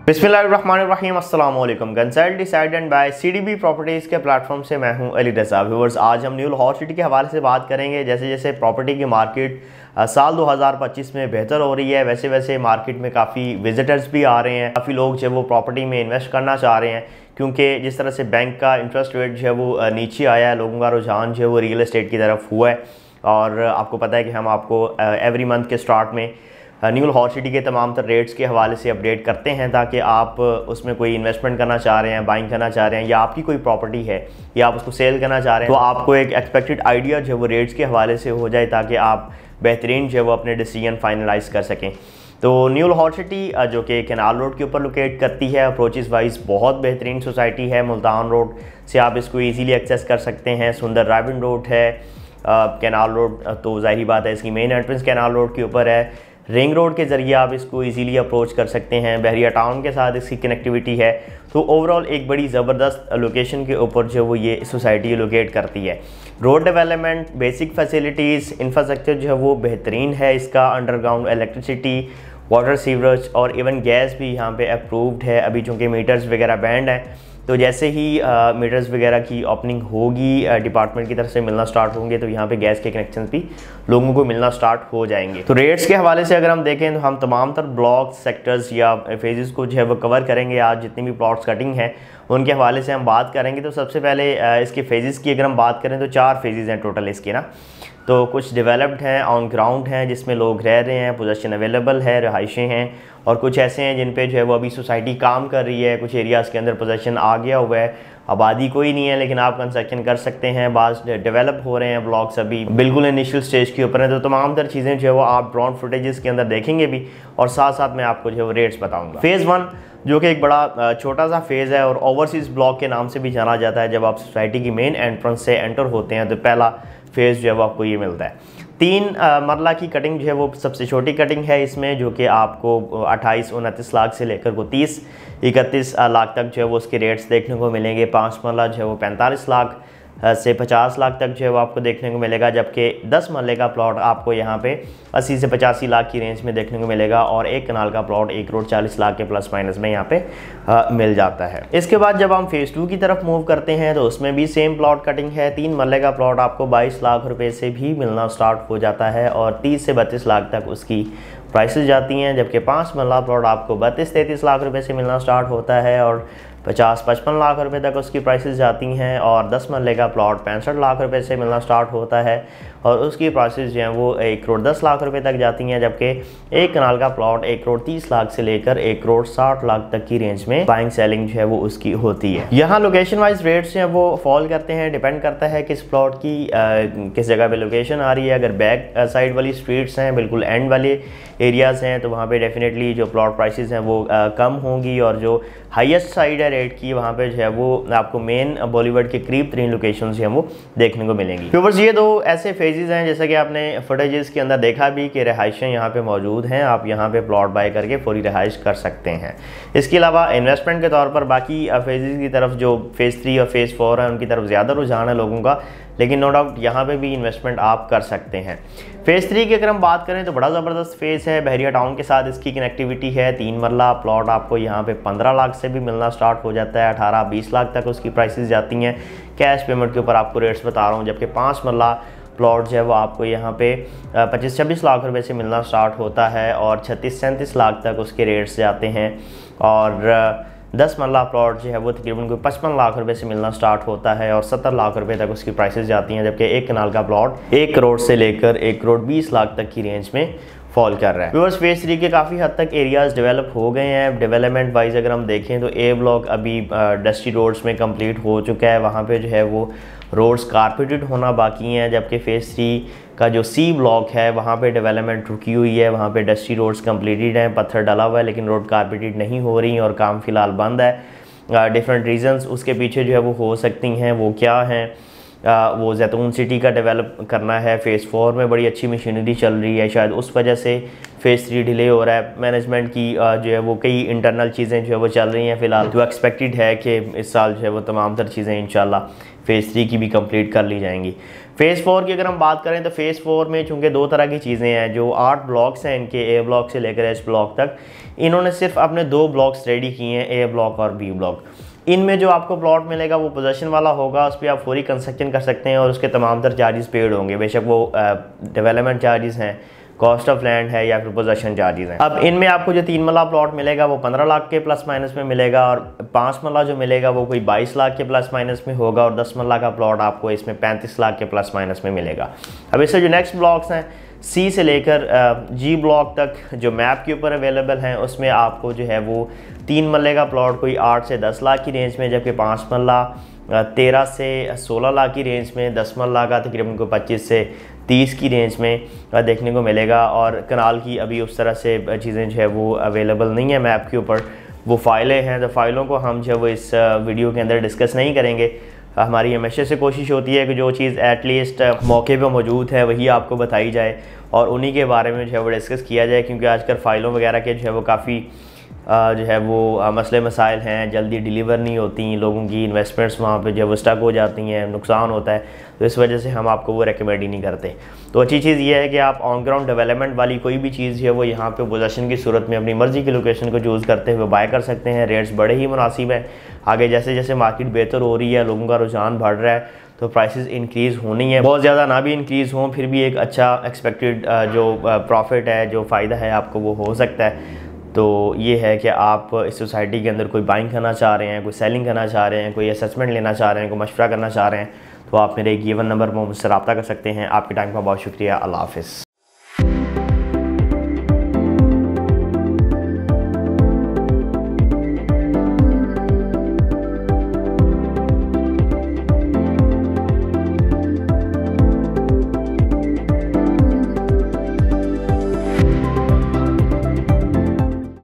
बिस्मिल्लाहिर्रहमानिर्रहीम अस्सलाम वालेकुम। Consult decide and buy CDB properties के प्लेटफॉर्म से मैं हूं अली रज़ा। व्यूअर्स, आज हम न्यू लाहौर सिटी के हवाले से बात करेंगे। जैसे जैसे प्रॉपर्टी की मार्केट साल 2025 में बेहतर हो रही है, वैसे वैसे मार्केट में काफ़ी विजिटर्स भी आ रहे हैं। काफ़ी लोग जो वो प्रॉपर्टी में इन्वेस्ट करना चाह रहे हैं, क्योंकि जिस तरह से बैंक का इंटरेस्ट रेट जो है वो नीचे आया है, लोगों का रुझान जो है वो रियल एस्टेट की तरफ हुआ है। और आपको पता है कि हम आपको एवरी मंथ के स्टार्ट में न्यू लाहौर सिटी के तमाम तर रेट्स के हवाले से अपडेट करते हैं, ताकि आप उसमें कोई इन्वेस्टमेंट करना चाह रहे हैं, बाइंग करना चाह रहे हैं, या आपकी कोई प्रॉपर्टी है या आप उसको सेल करना चाह रहे हैं, तो आपको एक एक्सपेक्टेड आइडिया जो है वो रेट्स के हवाले से हो जाए, ताकि आप बेहतरीन जो है वो अपने डिसीजन फाइनलाइज कर सकें। तो न्यू लाहौर सिटी जो कि कैनाल रोड के ऊपर लोकेट करती है, अप्रोचेस वाइज बहुत बेहतरीन सोसाइटी है। मुल्तान रोड से आप इसको ईजीली एक्सेस कर सकते हैं। सुंदर ड्राइविंग रोड है, कैनाल रोड तो जाहिर बात है इसकी मेन एंट्रेंस कैनाल रोड के ऊपर है। रिंग रोड के ज़रिए आप इसको इजीली अप्रोच कर सकते हैं। बहरिया टाउन के साथ इसकी कनेक्टिविटी है। तो ओवरऑल एक बड़ी ज़बरदस्त लोकेशन के ऊपर जो वो ये सोसाइटी लोकेट करती है। Road development, basic facilities, infrastructure जो है वो बेहतरीन है। इसका अंडरग्राउंड इलेक्ट्रिसिटी, वाटर, सीवरेज और इवन गैस भी यहाँ पे अप्रूव्ड है। अभी चूँकि मीटर्स वगैरह बैंड हैं, तो जैसे ही मीटर्स वगैरह की ओपनिंग होगी, डिपार्टमेंट की तरफ से मिलना स्टार्ट होंगे, तो यहाँ पे गैस के कनेक्शन भी लोगों को मिलना स्टार्ट हो जाएंगे। तो रेट्स के हवाले से अगर हम देखें तो हम तमाम तर ब्लॉक्स, सेक्टर्स या फेजेस को जो है वो कवर करेंगे। आज जितनी भी प्लॉट्स कटिंग है उनके हवाले से हम बात करेंगे। तो सबसे पहले इसके फेजेस की अगर हम बात करें तो 4 फेजेस हैं टोटल इसके ना। तो कुछ डेवलप्ड हैं, ऑन ग्राउंड हैं, जिसमें लोग रह रहे हैं, पोजीशन अवेलेबल है, रहाइशें हैं। और कुछ ऐसे हैं जिन पे जो है वो अभी सोसाइटी काम कर रही है। कुछ एरियाज़ के अंदर पोजीशन आ गया हुआ है, आबादी कोई नहीं है, लेकिन आप कंस्ट्रक्शन कर सकते हैं। बाज़ डेवलप हो रहे हैं, ब्लॉक्स अभी बिल्कुल इनिशियल स्टेज के ऊपर हैं। तो तमाम तर चीज़ें जो है वो आप ड्रोन फुटेजेस के अंदर देखेंगे भी, और साथ साथ मैं आपको जो है वो रेट्स बताऊँगा। फेज़ 1 जो कि एक बड़ा छोटा सा फेज़ है और ओवरसीज़ ब्लॉक के नाम से भी जाना जाता है। जब आप सोसाइटी की मेन एंट्रेंस से एंटर होते हैं तो पहला फेज़ जो है वो आपको ये मिलता है। 3 मरला की कटिंग जो है वो सबसे छोटी कटिंग है इसमें, जो कि आपको 28-29 लाख से लेकर को 30-31 लाख तक जो है वो उसके रेट्स देखने को मिलेंगे। 5 मरला जो है वो 45 लाख से 50 लाख तक जो है वो आपको देखने को मिलेगा, जबकि 10 मरले का प्लॉट आपको यहाँ पे 80 से 85 लाख की रेंज में देखने को मिलेगा। और 1 कनाल का प्लॉट 1 करोड़ 40 लाख के प्लस माइनस में यहाँ पे मिल जाता है। इसके बाद जब हम फेज़ 2 की तरफ मूव करते हैं तो उसमें भी सेम प्लॉट कटिंग है। 3 मरले का प्लॉट आपको 22 लाख रुपये से भी मिलना स्टार्ट हो जाता है और 30 से 32 लाख तक उसकी प्राइसेस जाती हैं, जबकि 5 मरला प्लॉट आपको 32-33 लाख रुपये से मिलना स्टार्ट होता है और 50-55 लाख रुपए तक उसकी प्राइसेस जाती हैं। और 10 मरले का प्लॉट 65 लाख रुपए से मिलना स्टार्ट होता है और उसकी प्राइसेस जो हैं वो 1 करोड़ 10 लाख रुपए तक जाती हैं, जबकि 1 कनाल का प्लॉट 1 करोड़ 30 लाख से लेकर 1 करोड़ 60 लाख तक की रेंज में बाइंग सेलिंग जो है वो उसकी होती है। यहाँ लोकेशन वाइज रेट्स जो हैं वो फॉल करते हैं, डिपेंड करता है किस प्लॉट की किस जगह पे लोकेशन आ रही है। अगर बैक साइड वाली स्ट्रीट्स हैं, बिल्कुल एंड वाले एरियाज़ हैं, तो वहाँ पे डेफिनेटली जो प्लॉट प्राइसेस हैं वो कम होंगी। और जो हाईएस्ट साइड है रेट की, वहाँ पे जो है वो आपको मेन बॉलीवुड के करीब 3 लोकेशन जो हैं वो देखने को मिलेंगी। व्यूअर्स, ये 2 ऐसे फेजेस हैं जैसा कि आपने फुटेजेस के अंदर देखा भी कि रहाइशें यहाँ पे मौजूद हैं। आप यहाँ पे प्लॉट बाय करके पूरी रहाइश कर सकते हैं। इसके अलावा इन्वेस्टमेंट के तौर पर बाकी फेजेस की तरफ, जो फेज़ 3 और फेज़ 4 है, उनकी तरफ ज़्यादा रुझान है लोगों का, लेकिन नो डाउट यहाँ पे भी इन्वेस्टमेंट आप कर सकते हैं। फेज़ 3 की अगर हम बात करें तो बड़ा ज़बरदस्त फेज़ है। बहरिया टाउन के साथ इसकी कनेक्टिविटी है। 3 मरला प्लॉट आपको यहाँ पे 15 लाख से भी मिलना स्टार्ट हो जाता है। 18-20 लाख तक उसकी प्राइसेस जाती हैं। कैश पेमेंट के ऊपर आपको रेट्स बता रहा हूँ। जबकि 5 मरला प्लॉट जो है वो आपको यहाँ पे 25-26 लाख रुपए से मिलना स्टार्ट होता है और 36-37 लाख तक उसके रेट्स जाते हैं। और 10 मरला प्लॉट जो है वो तकरीबन कोई 55 लाख रुपए से मिलना स्टार्ट होता है और 70 लाख रुपए तक उसकी प्राइसेस जाती हैं, जबकि 1 कनाल का प्लॉट 1 करोड़ से लेकर 1 करोड़ 20 लाख तक की रेंज में फॉल कर रहा है। व्यूअर्स, फेज़ 3 के काफ़ी हद तक एरियाज़ डेवलप हो गए हैं। डेवलपमेंट वाइज अगर हम देखें तो ए ब्लॉक अभी डस्टी रोड्स में कंप्लीट हो चुका है। वहाँ पे जो है वो रोड्स कारपेटेड होना बाकी हैं, जबकि फेज़ 3 का जो सी ब्लॉक है वहाँ पे डेवलपमेंट रुकी हुई है। वहाँ पे डस्टी रोड्स कंप्लीटेड हैं, पत्थर डला हुआ है, लेकिन रोड कारपेटेड नहीं हो रही और काम फ़िलहाल बंद है। डिफरेंट रीजंस उसके पीछे जो है वो हो सकती हैं, वो क्या हैं वो जैतून सिटी का डेवलप करना है। फ़ेज़ 4 में बड़ी अच्छी मशीनरी चल रही है, शायद उस वजह से फ़ेज़ 3 डिले हो रहा है। मैनेजमेंट की जो है वो कई इंटरनल चीज़ें जो है वो चल रही हैं फ़िलहाल। जो एक्सपेक्टेड है कि इस साल जो है वो तमाम तर चीज़ें इंशाल्लाह फ़ेज़ 3 की भी कंप्लीट कर ली जाएंगी। फ़ेज़ 4 की अगर हम बात करें तो फ़ेज़ 4 में चूँकि 2 तरह की चीज़ें हैं, जो 8 ब्लॉक्स हैं इनके, ए ब्लॉक से लेकर एच ब्लॉक तक, इन्होंने सिर्फ अपने 2 ब्लॉक्स रेडी किए हैं, ए ब्लॉक और बी ब्लॉक। इनमें जो आपको प्लॉट मिलेगा वो पोजेसन वाला होगा, उस पर आप फौरी कंस्ट्रक्शन कर सकते हैं और उसके तमाम तर चार्जेस पेड होंगे, बेशक वो डेवलपमेंट चार्जेस हैं, कॉस्ट ऑफ लैंड है या फिर पोजेसन चार्जेस हैं। अब इनमें आपको जो 3 मरला प्लॉट मिलेगा वो 15 लाख के प्लस माइनस में मिलेगा, और 5 मरला जो मिलेगा वो कोई 22 लाख के प्लस माइनस में होगा, और 10 मरला का प्लॉट आपको इसमें 35 लाख के प्लस माइनस में मिलेगा। अब इससे जो नेक्स्ट ब्लॉक्स हैं सी से लेकर जी ब्लॉक तक जो मैप के ऊपर अवेलेबल हैं, उसमें आपको जो है वो 3 मरले का प्लॉट कोई 8 से 10 लाख की रेंज में, जबकि 5 मरला 13 से 16 लाख की रेंज में, 10 मरला का तकरीबन को 25 से 30 की रेंज में देखने को मिलेगा। और कनाल की अभी उस तरह से चीज़ें जो है वो अवेलेबल नहीं है मैप के ऊपर, वो फाइलें हैं, तो फाइलों को हम जो है वो इस वीडियो के अंदर डिस्कस नहीं करेंगे। हमारी हमेशा से कोशिश होती है कि जो चीज़ एटलीस्ट मौके पे मौजूद है वही आपको बताई जाए और उन्हीं के बारे में जो है वो डिस्कस किया जाए, क्योंकि आजकल फ़ाइलों वगैरह के जो है वो काफ़ी जो है वो मसले मसाइल हैं, जल्दी डिलीवर नहीं होती, लोगों की इन्वेस्टमेंट्स वहाँ पे जो है वो स्टक हो जाती हैं, नुकसान होता है, तो इस वजह से हम आपको वो रेकमेंड ही नहीं करते। तो अच्छी चीज़ ये है कि आप ऑन ग्राउंड डेवलपमेंट वाली कोई भी चीज़ है वो यहाँ पे पोजीशन की सूरत में अपनी मर्ज़ी की लोकेशन को चूज़ करते हुए बाय कर सकते हैं। रेट्स बड़े ही मुनासिब हैं। आगे जैसे जैसे मार्केट बेहतर हो रही है, लोगों का रुझान बढ़ रहा है, तो प्राइसेस इंक्रीज़ होनी है, बहुत ज़्यादा ना भी इंक्रीज़ हों, फिर भी एक अच्छा एक्सपेक्टेड जो प्रॉफिट है, जो फ़ायदा है आपको वो हो सकता है। तो ये है कि आप इस सोसाइटी के अंदर कोई बाइंग करना चाह रहे हैं, कोई सेलिंग करना चाह रहे हैं, कोई असेसमेंट लेना चाह रहे हैं, कोई मशवरा करना चाह रहे हैं, तो आप मेरे गिवन नंबर पर मुझसे रब्ता कर सकते हैं। आपके टाइम का बहुत शुक्रिया। अल्लाह हाफ़िज़।